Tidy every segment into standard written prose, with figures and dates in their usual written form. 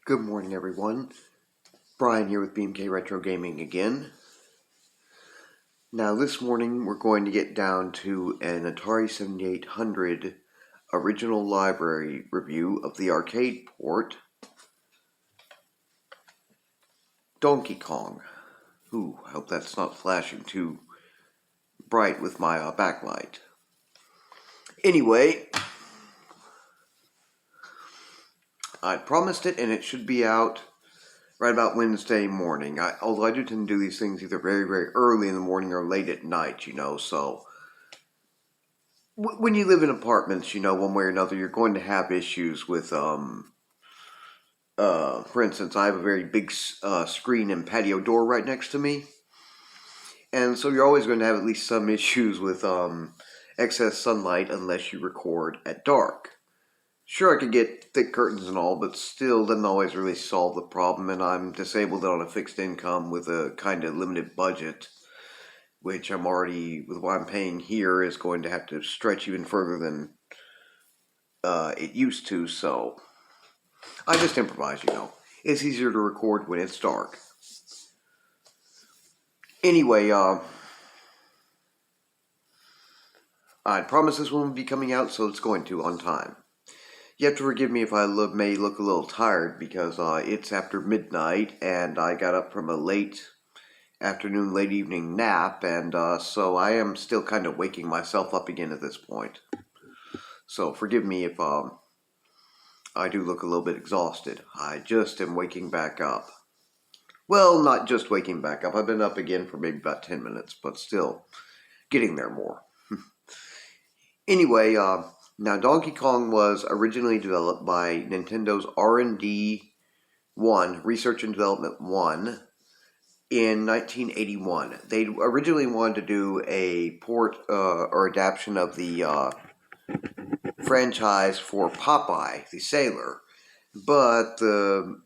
Good morning, everyone. Brian here with BMK Retro Gaming again. Now, this morning we're going to get down to an Atari 7800 original library review of the arcade port, Donkey Kong. Ooh, I hope that's not flashing too bright with my backlight. Anyway, I promised it and it should be out right about Wednesday morning. Although I do tend to do these things either very, very early in the morning or late at night, so when you live in apartments, one way or another, you're going to have issues with, for instance, I have a very big screen and patio door right next to me. And so you're always going to have at least some issues with excess sunlight unless you record at dark. Sure, I could get thick curtains and all, but still doesn't always really solve the problem, and I'm disabled on a fixed income with a kind of limited budget, which I'm already, with what I'm paying here, is going to have to stretch even further than it used to, so I just improvise, It's easier to record when it's dark. Anyway, I promised this one would be coming out, so it's going to on time. You have to forgive me if I may look a little tired because it's after midnight and I got up from a late afternoon, late evening nap, and so I am still kind of waking myself up again at this point. So forgive me if I do look a little bit exhausted. I just am waking back up. Well, not just waking back up. I've been up again for maybe about 10 minutes, but still getting there more. Anyway, now, Donkey Kong was originally developed by Nintendo's R&D 1, Research and Development 1, in 1981. They originally wanted to do a port or adaptation of the franchise for Popeye, the sailor, but the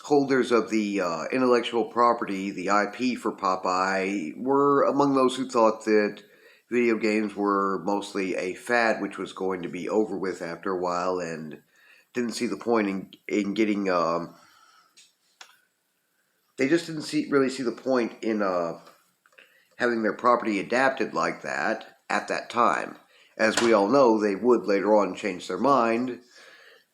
holders of the intellectual property, the IP for Popeye, were among those who thought that video games were mostly a fad which was going to be over with after a while, and didn't see the point in getting they just didn't really see the point in having their property adapted like that at that time. As we all know, they would later on change their mind,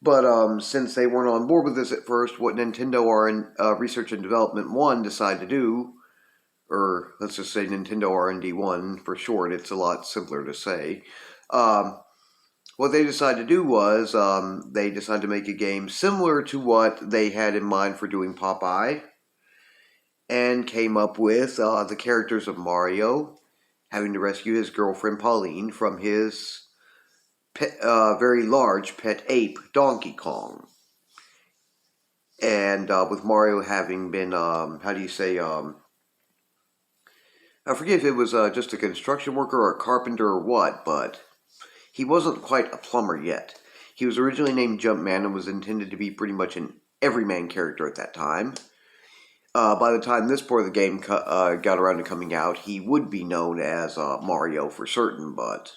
but since they weren't on board with this at first, what Nintendo Research and Development 1 decided to do, or let's just say Nintendo R&D 1 for short, it's a lot simpler to say. What they decided to do was they decided to make a game similar to what they had in mind for doing Popeye, and came up with the characters of Mario having to rescue his girlfriend Pauline from his very large pet ape, Donkey Kong. And with Mario having been, I forget if it was just a construction worker or a carpenter or what, but he wasn't quite a plumber yet. He was originally named Jumpman and was intended to be pretty much an everyman character at that time. By the time this part of the game got around to coming out, he would be known as Mario for certain, but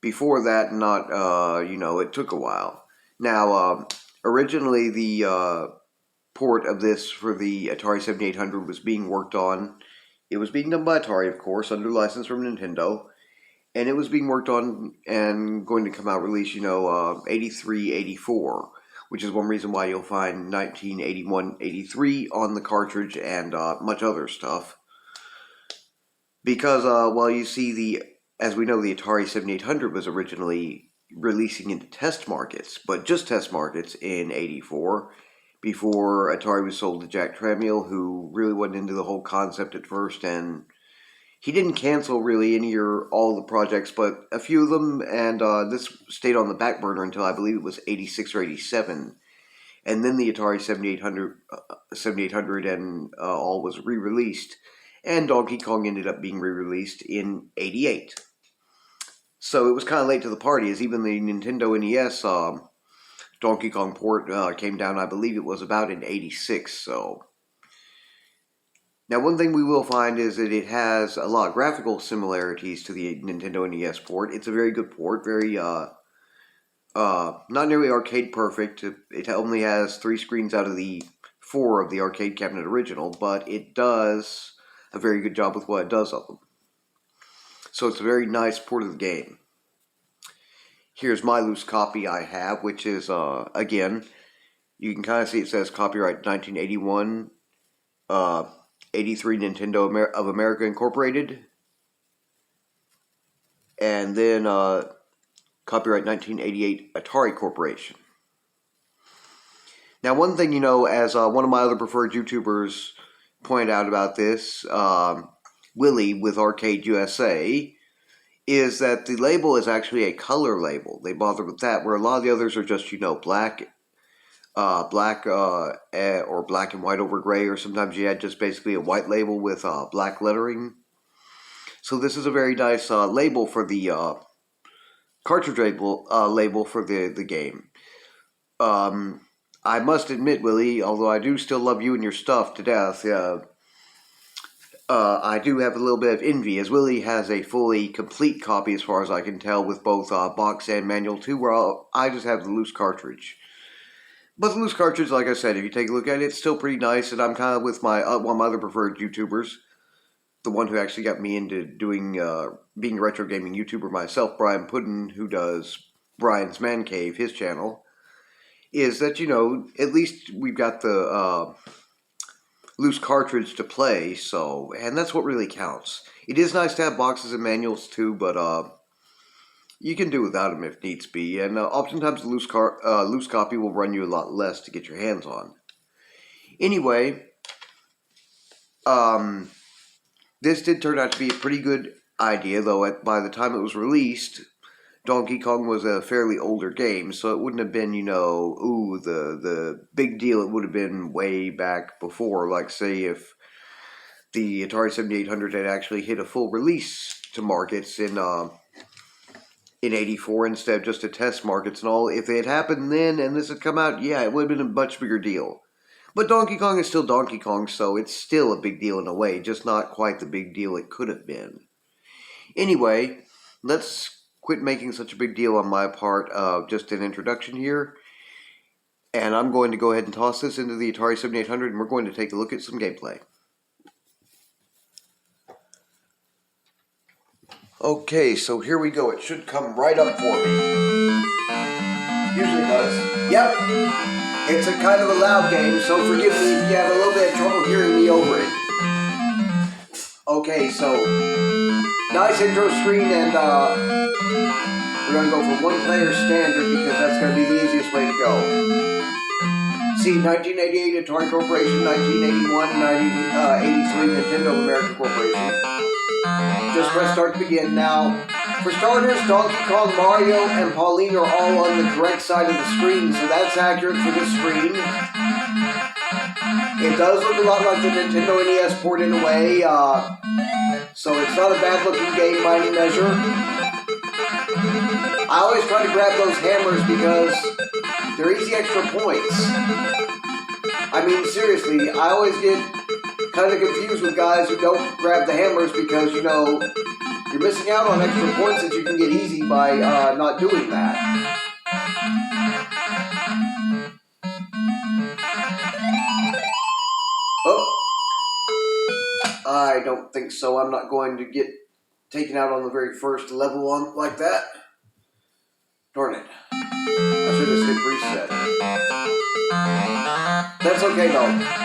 before that, it took a while. Now, originally the port of this for the Atari 7800 was being worked on. It was being done by Atari, of course, under license from Nintendo, and it was being worked on and going to come out release, 83, 84, which is one reason why you'll find 1981, 83 on the cartridge and much other stuff. Because, you see as we know, the Atari 7800 was originally releasing into test markets, but just test markets in 84, before Atari was sold to Jack Tramiel, who really wasn't into the whole concept at first, and he didn't cancel really any or all the projects, but a few of them, and this stayed on the back burner until I believe it was 86 or 87, and then the Atari 7800 and all was re-released, and Donkey Kong ended up being re-released in 88. So it was kind of late to the party, as even the Nintendo NES Donkey Kong port came down, I believe it was about in 86, so. Now, one thing we will find is that it has a lot of graphical similarities to the Nintendo NES port. It's a very good port, very Not nearly arcade perfect. It only has 3 screens out of the 4 of the arcade cabinet original, but it does a very good job with what it does of them. So it's a very nice port of the game. Here's my loose copy I have, which is, again, you can kind of see it says copyright 1981, 83 Nintendo of America Incorporated, and then copyright 1988 Atari Corporation. Now, one thing, as one of my other preferred YouTubers pointed out about this, Willie with ArcadeUSA, is that the label is actually a color label. They bother with that, where a lot of the others are just, black, or black and white over gray, or sometimes you had just basically a white label with black lettering. So this is a very nice label for the cartridge label for the game. I must admit, Willie, although I do still love you and your stuff to death, I do have a little bit of envy, as Willie has a fully complete copy, as far as I can tell, with both box and manual too, where I just have the loose cartridge. But the loose cartridge, like I said, if you take a look at it, it's still pretty nice, and I'm kind of with my one of my other preferred YouTubers, the one who actually got me into doing being a retro gaming YouTuber myself, Brian Puddin, who does Brian's Man Cave, his channel, is that, at least we've got the loose cartridge to play, so, and that's what really counts. It is nice to have boxes and manuals too, but you can do without them if needs be, and oftentimes the loose copy will run you a lot less to get your hands on. Anyway, this did turn out to be a pretty good idea, though by the time it was released, Donkey Kong was a fairly older game, so it wouldn't have been, the big deal it would have been way back before, like, say, if the Atari 7800 had actually hit a full release to markets in 84 instead of just to test markets and all. If it had happened then and this had come out, yeah, it would have been a much bigger deal. But Donkey Kong is still Donkey Kong, so it's still a big deal in a way, just not quite the big deal it could have been. Anyway, let's quit making such a big deal on my part of just an introduction here. And I'm going to go ahead and toss this into the Atari 7800, and we're going to take a look at some gameplay. Okay, so here we go. It should come right up for me. Usually it does. Yep. It's a kind of a loud game, so forgive me if you have a little bit of trouble hearing me over it. Okay, so nice intro screen, and we're going to go for one-player standard because that's going to be the easiest way to go. See, 1988 Atari Corporation, 1981, 1983 Nintendo of America Corporation. Just press start to begin. Now, for starters, Donkey Kong, Mario, and Pauline are all on the correct side of the screen, so that's accurate for this screen. It does look a lot like the Nintendo NES port in a way, so it's not a bad-looking game by any measure. I always try to grab those hammers because they're easy extra points. I mean, seriously, I always get kind of confused with guys who don't grab the hammers because, you're missing out on extra points that you can get easy by not doing that. Oh, I don't think so. I'm not going to get taken out on the very first level like that. Darn it. I should have hit reset. That's okay though.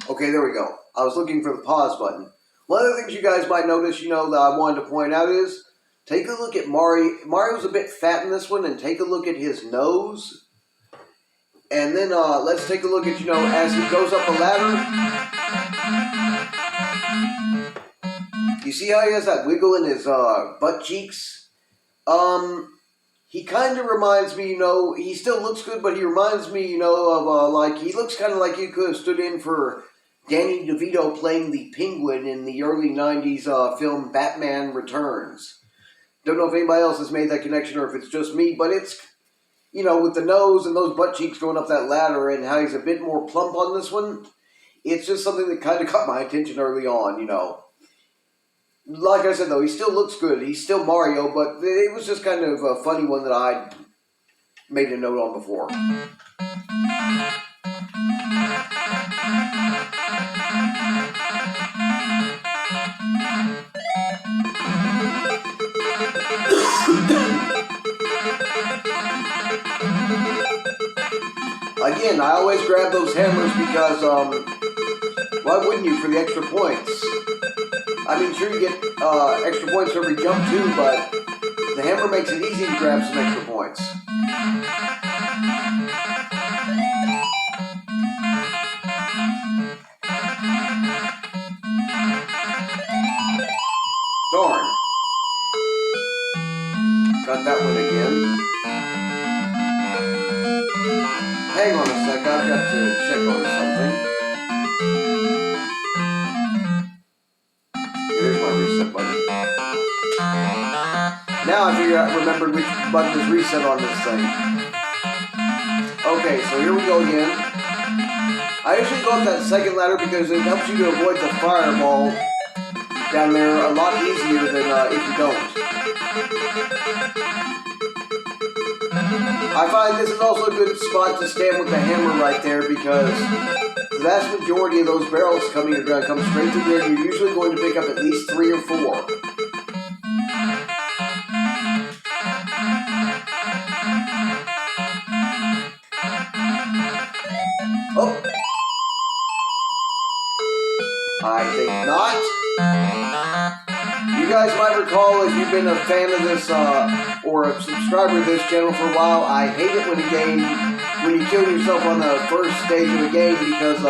Okay, there we go. I was looking for the pause button. One of the things you guys might notice, that I wanted to point out is, take a look at Mario. Mario's a bit fat in this one, and take a look at his nose. And then let's take a look at, as he goes up the ladder. You see how he has that wiggle in his butt cheeks? He kind of reminds me, he still looks good, but he reminds me, of, he looks kind of like he could have stood in for Danny DeVito playing the Penguin in the early 90s film Batman Returns. Don't know if anybody else has made that connection or if it's just me, but it's, with the nose and those butt cheeks going up that ladder and how he's a bit more plump on this one, it's just something that kind of caught my attention early on, you know. Like I said, though, he still looks good. He's still Mario, but it was just kind of a funny one that I made a note on before. Again, I always grab those hammers because, why wouldn't you for the extra points? I mean, sure you get extra points for every jump too, but the hammer makes it easy to grab some extra points. Darn. Got that one again. Hang on a sec, I've got to check on something. Here's my reset button. Now I remember which button is reset on this thing. Okay, so here we go again. I usually go up that second ladder because it helps you to avoid the fireball down there a lot easier than if you don't. I find this is also a good spot to stand with the hammer right there because the vast majority of those barrels coming are going to come straight through there, and you're usually going to pick up at least 3 or 4. Oh! I think not. You guys might recall, if you've been a fan of this, or a subscriber to this channel for a while, I hate it when you kill yourself on the first stage of a game because,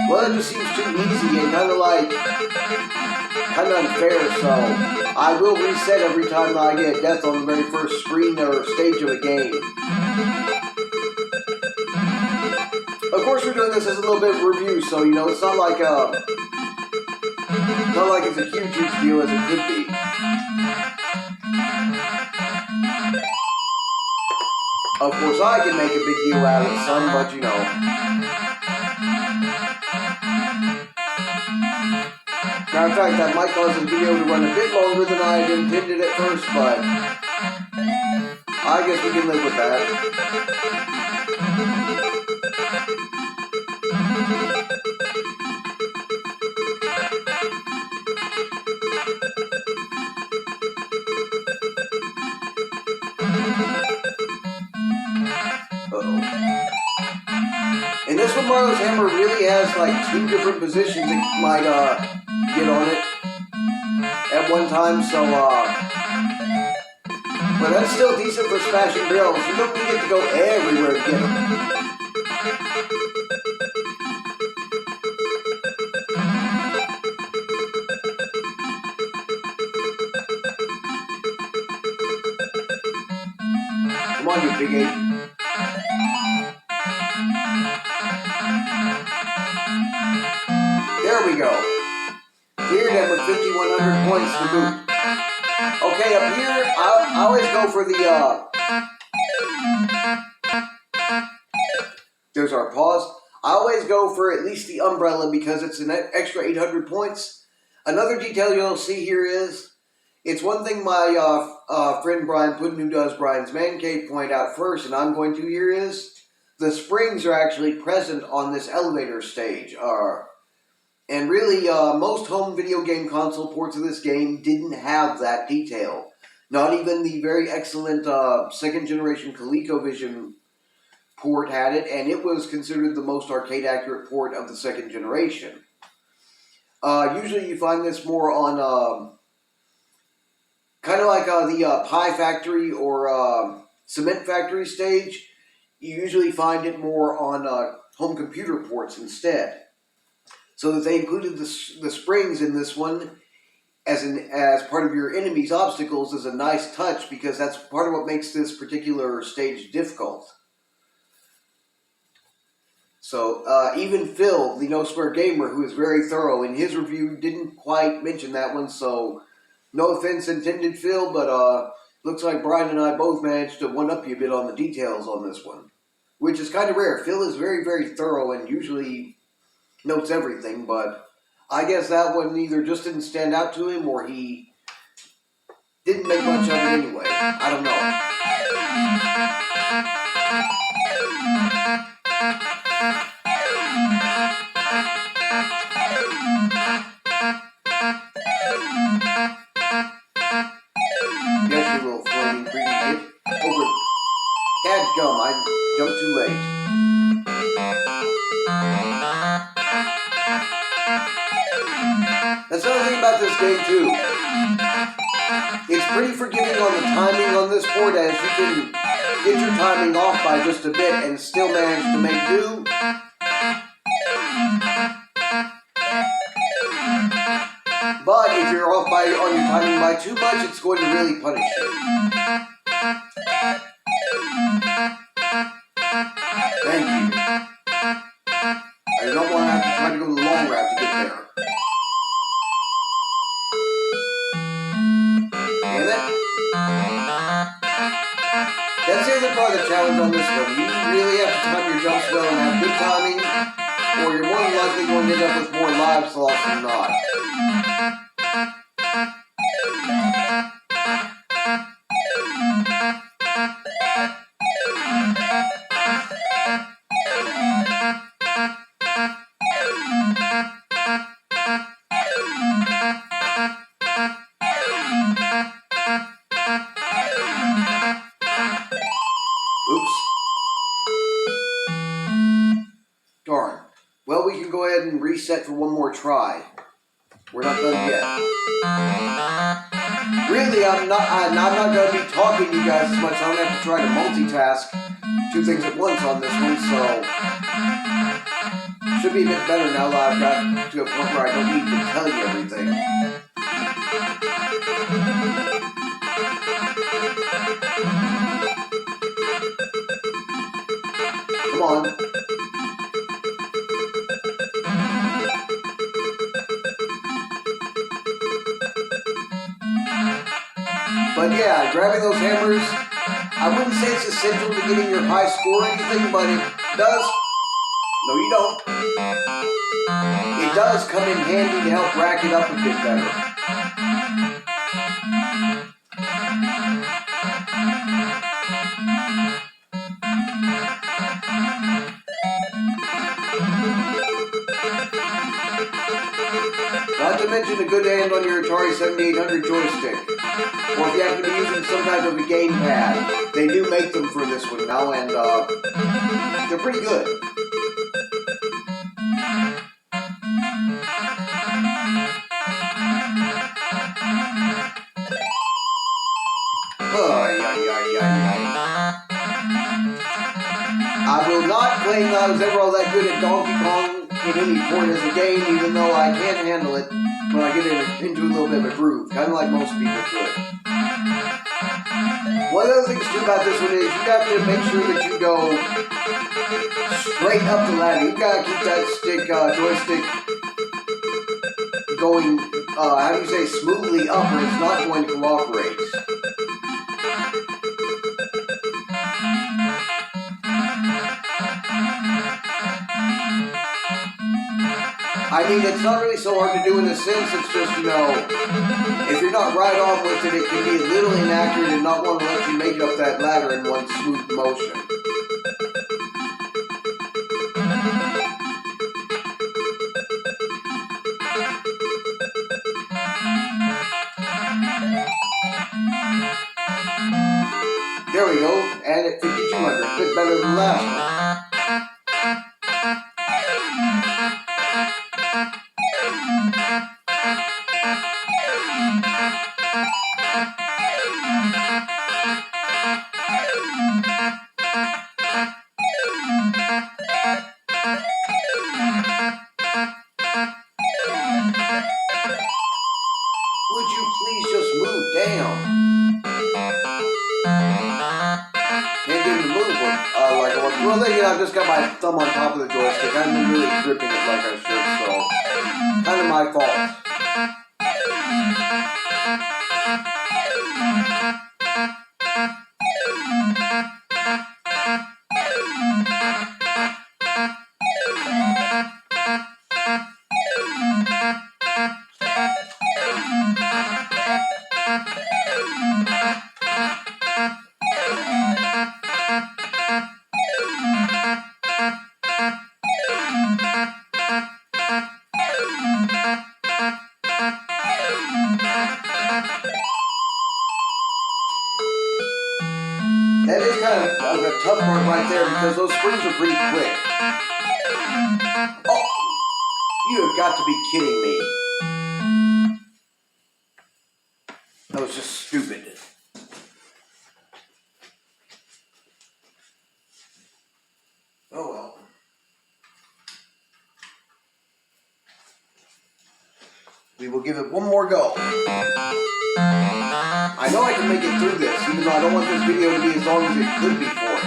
well, it just seems too easy and kind of unfair, so I will reset every time I get death on the very first screen or stage of a game. Of course, we're doing this as a little bit of a review, so, you know, it's not like it's a huge deal as it could be. Of course, I can make a big deal out of it, son, but, you know. Matter of fact, that might cause the video to run a bit longer than I had intended at first, but I guess we can live with that. And this one, Mario's hammer really has like 2 different positions it might get on it at one time, so but that's still decent for smashing barrels. You don't get to go everywhere to get them. Come on, you big ape. There we go. Cleared him with 5,100 points to boot. Okay, up here, I always go for the, there's our pause. I always go for at least the umbrella because it's an extra 800 points. Another detail you'll see here is, it's one thing my friend Brian Puddin, who does Brian's Man Cave, pointed out first, and I'm going to here is, the springs are actually present on this elevator stage. And really, most home video game console ports of this game didn't have that detail. Not even the very excellent second generation ColecoVision port had it, and it was considered the most arcade accurate port of the second generation. Usually you find this more on kind of like the Pie Factory or Cement Factory stage. You usually find it more on home computer ports instead. So that they included the springs in this one as part of your enemy's obstacles is a nice touch because that's part of what makes this particular stage difficult. So even Phil, the No Square Gamer, who is very thorough in his review, didn't quite mention that one. So no offense intended, Phil, but looks like Brian and I both managed to one-up you a bit on the details on this one, which is kind of rare. Phil is very, very thorough and usually notes everything, but I guess that one either just didn't stand out to him or he didn't make much of it anyway. I don't know. Yes, you little flaming creepy kid. Over. Dadgum, I jumped too late. That's another thing about this game too. It's pretty forgiving on the timing on this board, as you can get your timing off by just a bit and still manage to make do. But if you're off on your timing by too much, it's going to really punish you. Thank you. I don't want to have to try to go the long route to get there. Damn it. That's the other part of the challenge on this one. You really have to time your jumps well and have good timing, or you're more than likely going to end up with more lives lost than not. Oops. Darn. Well, we can go ahead and reset for one more try. We're not done yet. Really, I'm not going to be talking to you guys as much. I'm going to have to try to multitask two things at once on this one, so should be a bit better now that I've got to a point where I don't need to tell you everything. Come on. But yeah, grabbing those hammers, I wouldn't say it's essential to getting your high score or anything, but it does. No, you don't. It does come in handy to help rack it up a bit better. Not to mention a good hand on your Atari 7800 joystick. Or if you happen to be using some type of a gamepad. They do make them for this one now, and they're pretty good. I will not claim that I was ever all that good at Donkey Kong in any point as a game, even though I can handle it when I get into a little bit of a groove, kind of like most people could. One of the things too about this one is you have to make sure that you go straight up the ladder. You've got to keep that joystick going, how do you say, smoothly up, or it's not going to cooperate. I mean, it's not really so hard to do in a sense. It's just, you know, if you're not right on with it, it can be a little inaccurate and not want to let you make it up that ladder in one smooth motion. There we go, and at 5,200, a bit better than the last one. Would you please just move down? Can't get him to move like I want. Well, then, you know, I've just got my thumb on top of the joystick. I haven't been really gripping it like I should, so kind of my fault. That is kind of a tough part right there because those springs are pretty quick. Oh, you have got to be kidding me. That was just stupid. Oh well. We will give it one more go. I know I can make it through this, even though I don't want this video to be as long as it could be for it.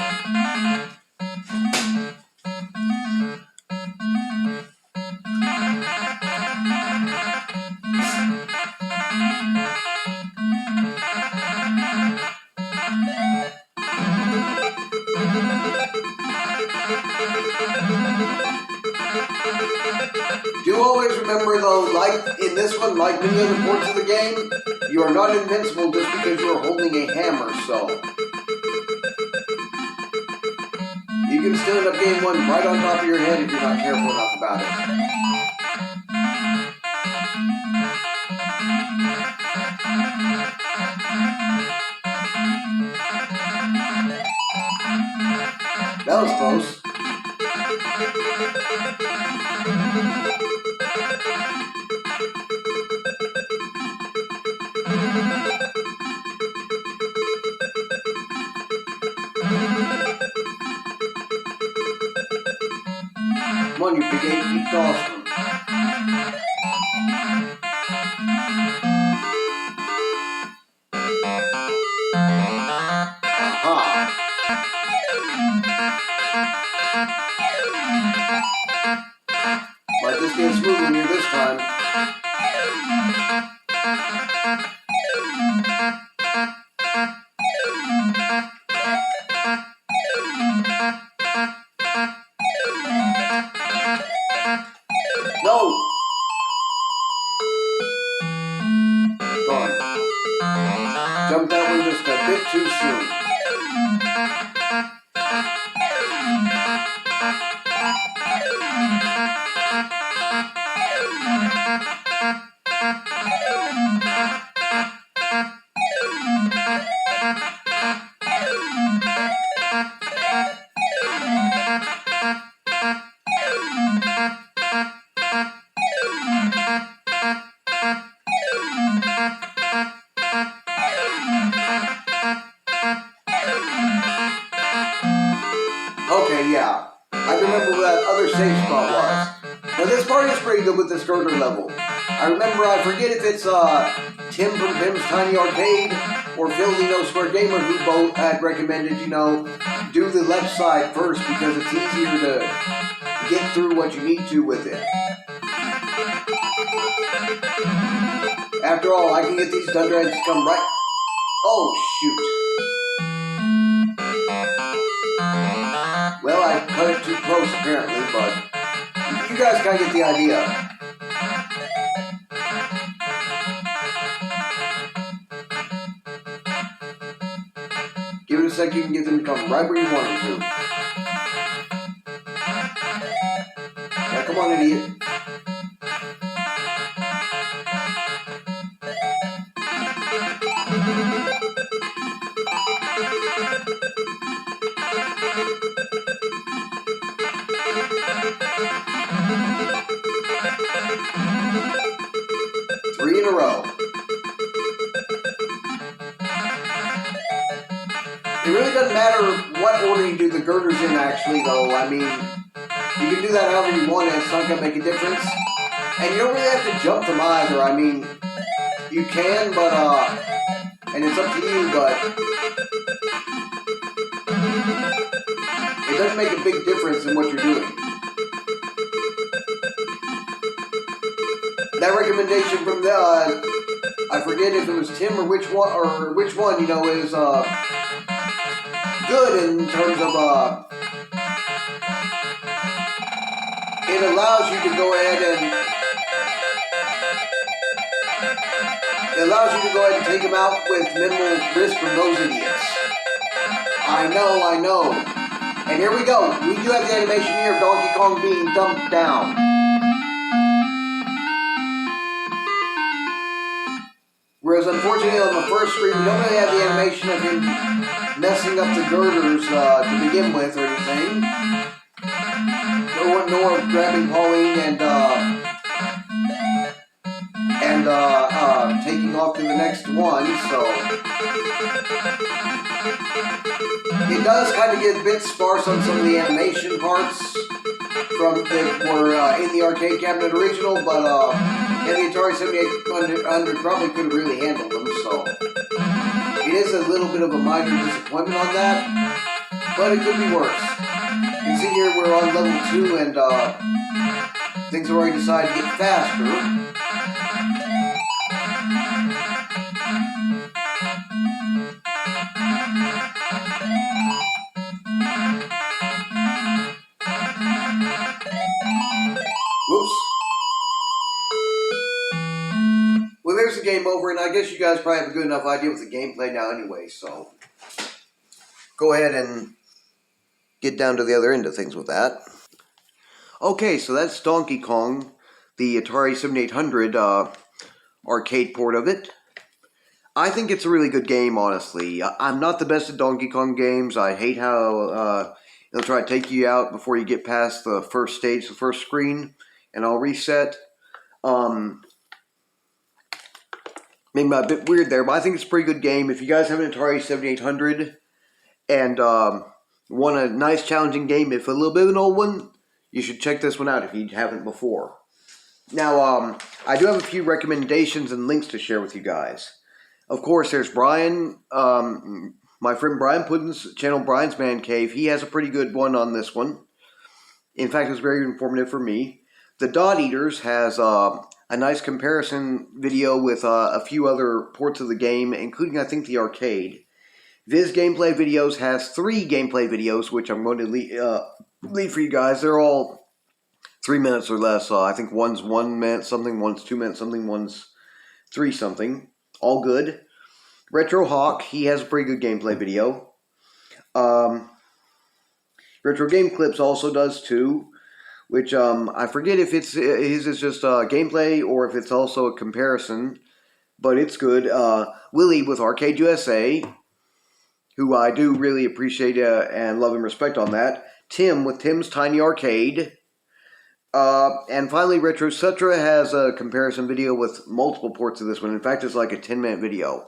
Do always remember though, like in this one, like many other ports of the game, you are not invincible just because you are holding a hammer, so you can still end up getting one right on top of your head if you're not careful enough about it. That was close. Come on, you big 8-feet awesome. Aha! Might just get smooth on you this time. No! Gone. Jumped that one just a bit too soon. Okay, yeah. I remember where that other safe spot was. Now this part is pretty good with this girder level. I remember, I forget if it's Tim from Tim's Tiny Arcade or Phil, Square Gamer, who both had recommended, do the left side first because it's easier to get through what you need to with it. After all, I can get these dunderheads to come right... Oh, shoot. Well, I cut it too close, apparently, but you guys kind of get the idea. Give it a sec, you can get them to come right where you want them to. Yeah, come on, idiot. Three in a row. It really doesn't matter what order you do the girders in, actually, though. I mean, you can do that however you want, and it's not going to make a difference. And you don't really have to jump them either. I mean, you can, but, and it's up to you, but it doesn't make a big difference in what you're doing. That recommendation from the, I forget if it was Tim or which one, is, good in terms of, it allows you to go ahead and allows you to go ahead and take them out with minimal risk from those idiots. I know. And here we go. We do have the animation here of Donkey Kong being dumped down. Whereas unfortunately on the first screen, we don't really have the animation of him messing up the girders to begin with or anything. Nor grabbing Pauline and taking off to the next one, so it does kind of get a bit sparse on some of the animation parts from that were in the arcade cabinet original, but the Atari 7800 probably could have really handled them, so it is a little bit of a minor disappointment on that, but it could be worse. You can see here we're on level 2 and things have already decided to get faster. Whoops. Well, there's the game over, and I guess you guys probably have a good enough idea with the gameplay now anyway, so go ahead and get down to the other end of things with that. Okay, so that's Donkey Kong, the Atari 7800 arcade port of it. I think it's a really good game, honestly. I'm not the best at Donkey Kong games. I hate how they'll try to take you out before you get past the first stage, the first screen, and I'll reset. Maybe a bit weird there, but I think it's a pretty good game. If you guys have an Atari 7800 and want a nice challenging game, if a little bit of an old one, you should check this one out if you haven't before. Now, I do have a few recommendations and links to share with you guys. Of course, there's Brian, my friend Brian Puddin's channel, Brian's Man Cave. He has a pretty good one on this one. In fact, it was very informative for me. The Dot Eaters has a nice comparison video with a few other ports of the game, including, I think, the arcade. Viizzed Gameplay Videos has 3 gameplay videos, which I'm going to leave for you guys. They're all 3 minutes or less. I think one's 1 minute something, one's 2 minutes something, one's 3 something. All good. Retro Hawk, he has a pretty good gameplay video. Retrogameclips also does too, which I forget if his is just gameplay or if it's also a comparison, but it's good. Willie with ArcadeUSA, who I do really appreciate and love and respect on that. Tim with Tim's Tiny Arcade. And finally, Retrosutra has a comparison video with multiple ports of this one. In fact, it's like a 10-minute video.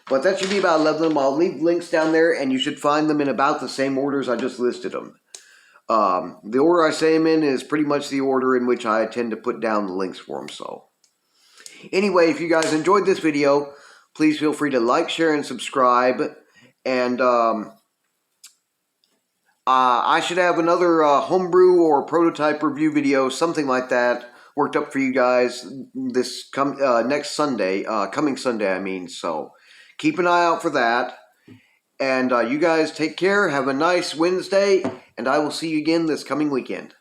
But that should be about 11 of them. I'll leave links down there, and you should find them in about the same orders I just listed them. The order I say them in is pretty much the order in which I tend to put down the links for them. So, anyway, if you guys enjoyed this video, please feel free to like, share, and subscribe. And I should have another homebrew or prototype review video, something like that, worked up for you guys this next Sunday, coming Sunday, I mean. So keep an eye out for that. And you guys take care, have a nice Wednesday, and I will see you again this coming weekend.